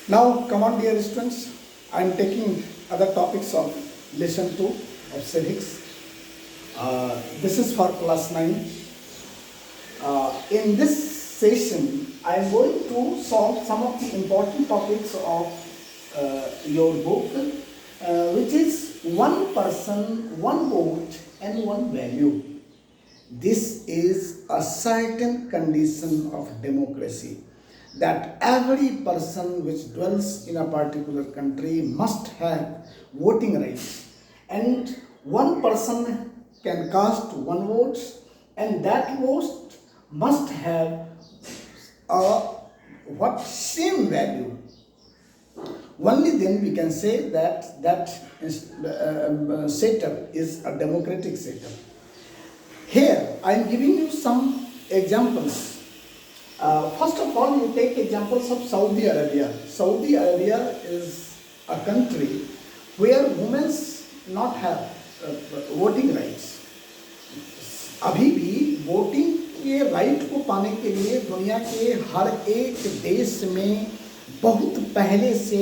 Now, come on, dear students. I am taking other topics of lesson 2 of civics. This is for class 9. In this session, I am going to solve some of the important topics of your book, which is one person, one vote, and one value. This is a certain condition of democracy, that every person which dwells in a particular country must have voting rights, and one person can cast one vote, and that vote must have a same value. Only then we can say that setup is a democratic setup. Here I am giving you some examples. First of all, you take examples of Saudi Arabia. Saudi Arabia is a country where women not have voting rights. अभी भी voting के right को पाने के लिए दुनिया के हर एक देश में बहुत पहले से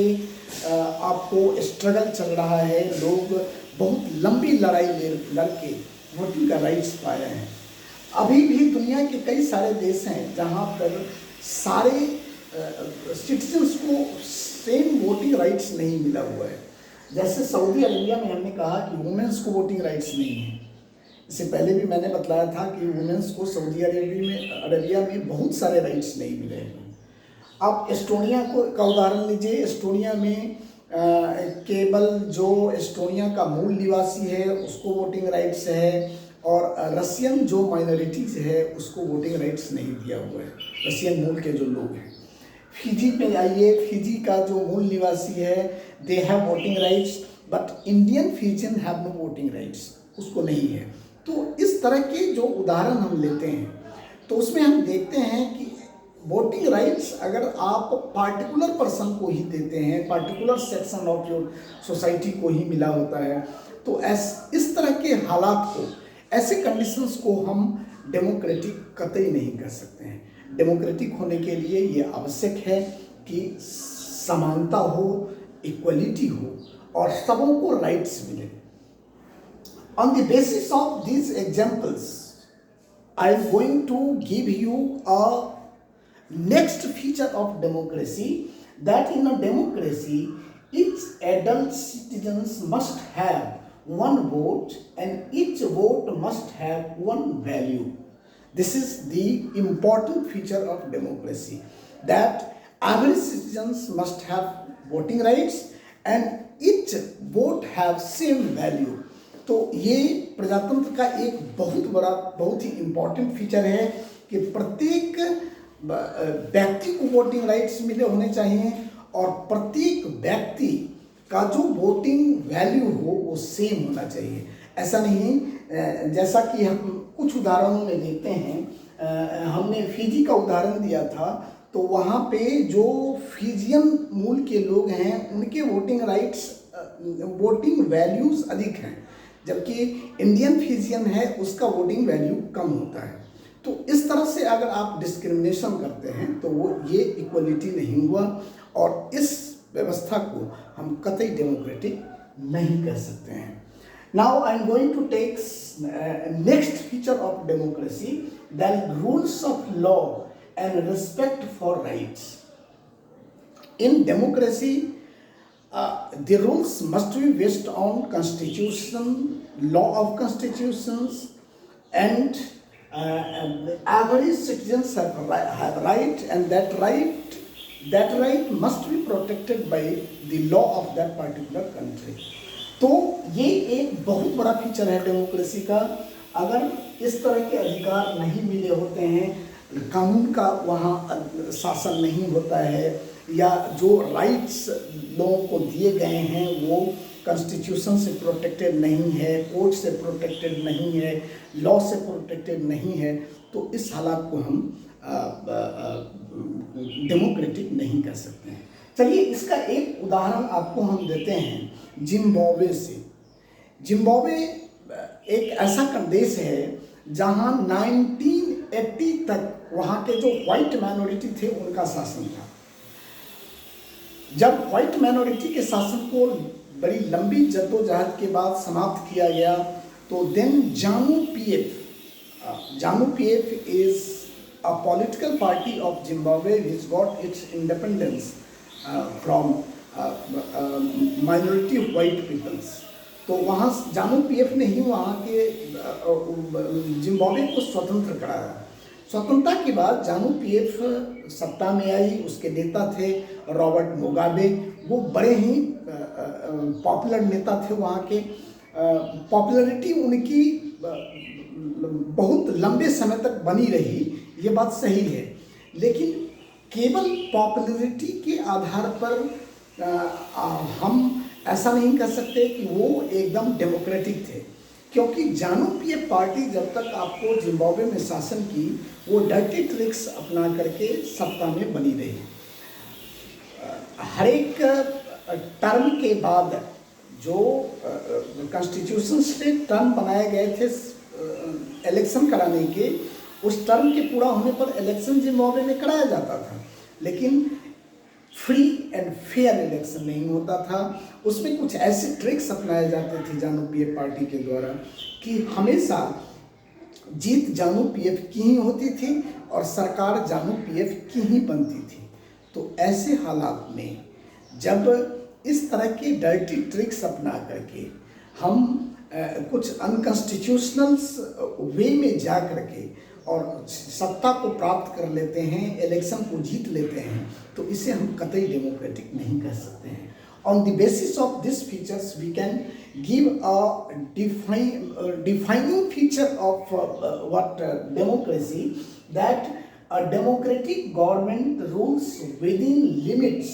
आपको स्ट्रगल चल रहा है. लोग बहुत लंबी लड़ाई लड़के वोटिंग का राइट्स पाए हैं. अभी भी दुनिया के कई सारे देश हैं जहाँ पर सारे सिटीजन्स को सेम वोटिंग राइट्स नहीं मिला हुआ है. जैसे सऊदी अरेबिया में हमने कहा कि वुमेन्स को वोटिंग राइट्स नहीं है. इससे पहले भी मैंने बतलाया था कि वुमेन्स को सऊदी अरेबिया में बहुत सारे राइट्स नहीं मिले हैं. आप एस्टोनिया का उदाहरण लीजिए. एस्टोनिया में केवल जो एस्टोनिया का मूल निवासी है उसको वोटिंग राइट्स है, और रशियन जो माइनॉरिटीज़ है उसको वोटिंग राइट्स नहीं दिया हुआ है, रशियन मूल के जो लोग हैं. फिजी पे आइए. फिजी का जो मूल निवासी है they have voting rights, but Indian Fijian have no voting rights, उसको नहीं है. तो इस तरह के जो उदाहरण हम लेते हैं तो उसमें हम देखते हैं कि वोटिंग राइट्स अगर आप पार्टिकुलर पर्सन को ही देते हैं, particular section of your society को ही मिला होता है, तो इस तरह के हालात को, ऐसे कंडीशंस को हम डेमोक्रेटिक कतई नहीं कर सकते हैं. डेमोक्रेटिक होने के लिए ये आवश्यक है कि समानता हो, इक्वलिटी हो और सबों को राइट्स मिले. On the basis of these examples, I am going to give you a next feature of democracy, that in a democracy each adult citizens must have one vote and each vote must have one value. This is the important feature of democracy, that every citizens must have voting rights and each vote have same value. तो ये प्रजातंत्र का एक बहुत बड़ा, बहुत ही important feature है कि प्रत्येक व्यक्ति को वोटिंग राइट्स मिले होने चाहिए और प्रत्येक व्यक्ति का जो वोटिंग वैल्यू हो वो सेम होना चाहिए. ऐसा नहीं जैसा कि हम कुछ उदाहरणों में देखते हैं. हमने फिजी का उदाहरण दिया था, तो वहाँ पे जो फिजियन मूल के लोग हैं उनके वोटिंग राइट्स, वोटिंग वैल्यूज़ अधिक हैं, जबकि इंडियन फिजियन है उसका वोटिंग वैल्यू कम होता है. तो इस तरह से अगर आप डिस्क्रिमिनेशन करते हैं तो वो ये इक्वलिटी नहीं हुआ, और इस व्यवस्था को हम कतई डेमोक्रेटिक नहीं कर सकते हैं. Now I am going to take next feature of democracy, that rules of law and respect for rights. In democracy the rules must be based on constitution, law of constitutions, and every citizens have right, and that right must be protected by the law of that particular country. तो ये एक बहुत बड़ा feature है democracy का. अगर इस तरह के अधिकार नहीं मिले होते हैं, कानून का वहाँ शासन नहीं होता है, या जो राइट्स लोगों को दिए गए हैं वो कॉन्स्टिट्यूशन से प्रोटेक्टेड नहीं है, कोर्ट से प्रोटेक्टेड नहीं है, लॉ से प्रोटेक्टेड नहीं है, तो इस हालात को हम डेमोक्रेटिक नहीं कर सकते हैं. चलिए इसका एक उदाहरण आपको हम देते हैं जिम्बाब्वे से. जिम्बाब्वे एक ऐसा देश है जहां 1980 तक वहां के जो व्हाइट माइनॉरिटी थे उनका शासन था. जब व्हाइट माइनॉरिटी के शासन को बड़ी लंबी जद्दोजहद के बाद समाप्त किया गया, तो then ZANU PF is a political party of Zimbabwe which got its independence from minority white peoples. तो वहाँ जानु पीएफ ने ही वहाँ के जिम्बाब्वे को स्वतंत्र कराया। स्वतंत्रता के बाद जानु पीएफ सत्ता में आई, उसके नेता थे रॉबर्ट मुगाबे। वो बड़े ही पॉपुलर नेता थे वहाँ के। पॉपुलरिटी उनकी बहुत लंबे समय तक बनी रही, ये बात सही है, लेकिन केवल पॉपुलरिटी के आधार पर हम ऐसा नहीं कह सकते कि वो एकदम डेमोक्रेटिक थे, क्योंकि जानु पीएफ पार्टी जब तक आपको जिम्बाब्वे में शासन की, वो डर्टी ट्रिक्स अपना करके सत्ता में बनी रही। हर एक टर्म के बाद जो कॉन्स्टिट्यूशन से टर्म बनाए गए थे इलेक्शन कराने के, उस टर्म के पूरा होने पर इलेक्शन जिम्बाब्वे में कराया जाता था, लेकिन फ्री एंड फेयर इलेक्शन नहीं होता था। उसमें कुछ ऐसे ट्रिक्स अपनाए जाते थे जानु पीएफ पार्टी के द्वारा कि हमेशा जीत जानु पीएफ की ही होती थी और सरकार जानु पीएफ की ही बनती थी। तो ऐसे हालात में जब इस तरह के डर्टी ट्रिक्स अपना करके हम कुछ अनकॉन्स्टिट्यूशनल वे में जा करके और सत्ता को प्राप्त कर लेते हैं, इलेक्शन को जीत लेते हैं, तो इसे हम कतई डेमोक्रेटिक नहीं कह सकते हैं। On the basis of this features we can give a defining feature of what democracy, that a democratic government rules within limits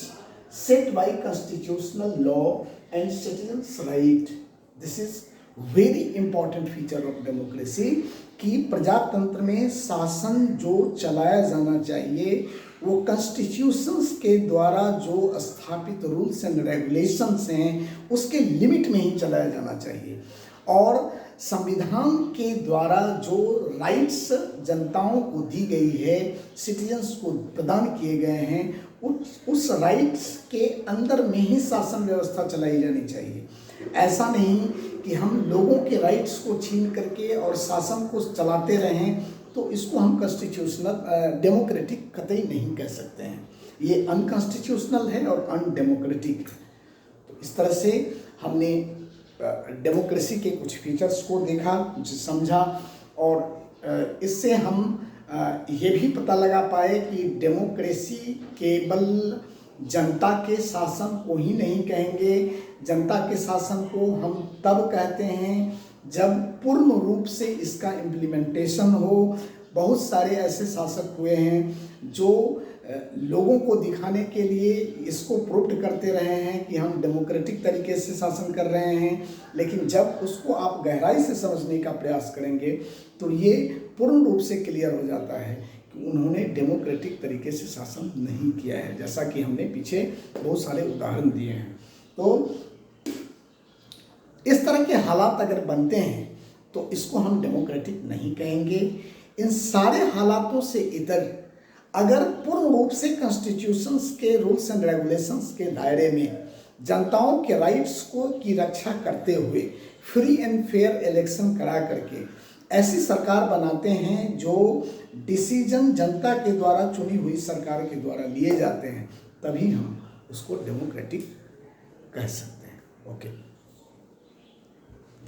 set by constitutional law and citizens' right. This is very important feature of democracy कि प्रजातंत्र में शासन जो चलाया जाना चाहिए वो constitutions के द्वारा जो स्थापित रूल्स एंड रेगुलेशंस हैं उसके लिमिट में ही चलाया जाना चाहिए, और संविधान के द्वारा जो राइट्स जनताओं को दी गई है, सिटीजन्स को प्रदान किए गए हैं, उस राइट्स के अंदर में ही शासन व्यवस्था चलाई जानी चाहिए। ऐसा नहीं कि हम लोगों के राइट्स को छीन करके और शासन को चलाते रहें, तो इसको हम कॉन्स्टिट्यूशनल डेमोक्रेटिक कतई नहीं कह सकते हैं। ये अनकॉन्स्टिट्यूशनल है और अनडेमोक्रेटिक है। तो इस तरह से हमने डेमोक्रेसी के कुछ फीचर्स को देखा, समझा, और इससे हम ये भी पता लगा पाए कि डेमोक्रेसी केवल जनता के शासन को ही नहीं कहेंगे। जनता के शासन को हम तब कहते हैं जब पूर्ण रूप से इसका इम्प्लीमेंटेशन हो। बहुत सारे ऐसे शासक हुए हैं जो लोगों को दिखाने के लिए इसको प्रूव करते रहे हैं कि हम डेमोक्रेटिक तरीके से शासन कर रहे हैं, लेकिन जब उसको आप गहराई से समझने का प्रयास करेंगे तो ये पूर्ण रूप से क्लियर हो जाता है कि उन्होंने डेमोक्रेटिक तरीके से शासन नहीं किया है, जैसा कि हमने पीछे बहुत सारे उदाहरण दिए हैं। तो इस तरह के हालात अगर बनते हैं तो इसको हम डेमोक्रेटिक नहीं कहेंगे। इन सारे हालातों से इतर अगर पूर्ण रूप से कॉन्स्टिट्यूशंस के रूल्स एंड रेगुलेशंस के दायरे में जनताओं के राइट्स को की रक्षा करते हुए फ्री एंड फेयर इलेक्शन करा करके ऐसी सरकार बनाते हैं जो डिसीजन जनता के द्वारा चुनी हुई सरकार के द्वारा लिए जाते हैं, तभी हम उसको डेमोक्रेटिक कह सकते हैं। ओके।